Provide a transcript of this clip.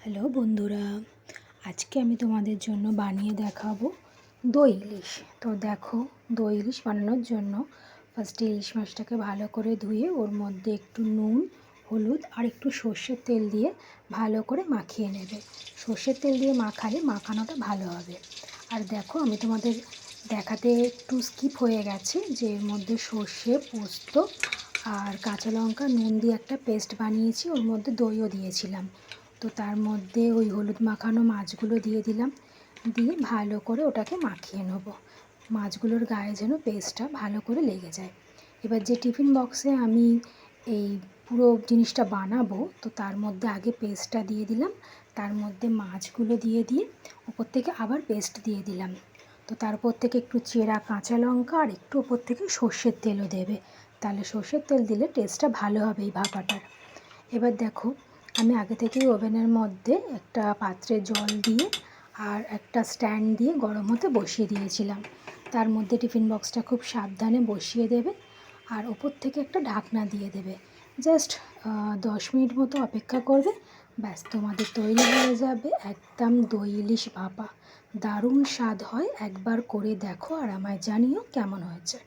Hello বন্ধুরা, আজকে আমি তোমাদের জন্য বানিয়ে দেখাবো দই ইলিশ। তো দেখো, দই ইলিশ বানানোর জন্য ফার্স্টে ইলিশ মাছটাকে ভালো করে ধুয়ে ওর মধ্যে একটু নুন, হলুদ আর একটু সর্ষের তেল দিয়ে ভালো করে মাখিয়ে নেবে। সর্ষের তেল দিয়ে মাখালে মাখানোটা ভালো হবে। আর দেখো, আমি তোমাদের দেখাতে একটু স্কিপ হয়ে গেছে যে এর মধ্যে সর্ষে, পোস্ত আর কাঁচা লঙ্কা, নুন দিয়ে একটা পেস্ট বানিয়েছি, ওর মধ্যে দইও দিয়েছিলাম। তো তার মধ্যে ওই হলুদ মাখানো মাছগুলো দিয়ে দিলাম, দিয়ে ভালো করে ওটাকে মাখিয়ে নেবো। মাছগুলোর গায়ে যেন পেস্টটা ভালো করে লেগে যায়। এবার যে টিফিন বক্সে আমি এই পুরো জিনিসটা বানাবো, তো তার মধ্যে আগে পেস্টটা দিয়ে দিলাম, তার মধ্যে মাছগুলো দিয়ে ওপর থেকে আবার পেস্ট দিয়ে দিলাম। তো তারপর থেকে একটু চেরা কাঁচা লঙ্কা আর একটু ওপর থেকে সর্ষের তেলও দেবে, তাহলে সর্ষের তেল দিলে টেস্টটা ভালো হবে এই ভাপাটার। এবার দেখো, আমি আগে থেকেই ওভেনের মধ্যে একটা পাত্রে জল দিয়ে আর একটা স্ট্যান্ড দিয়ে গরম হতে বসিয়ে দিয়েছিলাম। তার মধ্যে টিফিন বক্সটা খুব সাবধানে বসিয়ে দেবে আর ওপর থেকে একটা ঢাকনা দিয়ে দেবে। জাস্ট 10 মিনিট মতো অপেক্ষা করবে, ব্যাস তোমাদের তৈরি হয়ে যাবে একদম দই ইলিশ ভাপা। দারুণ স্বাদ হয়, একবার করে দেখো আর আমায় জানিও কেমন হয়েছে।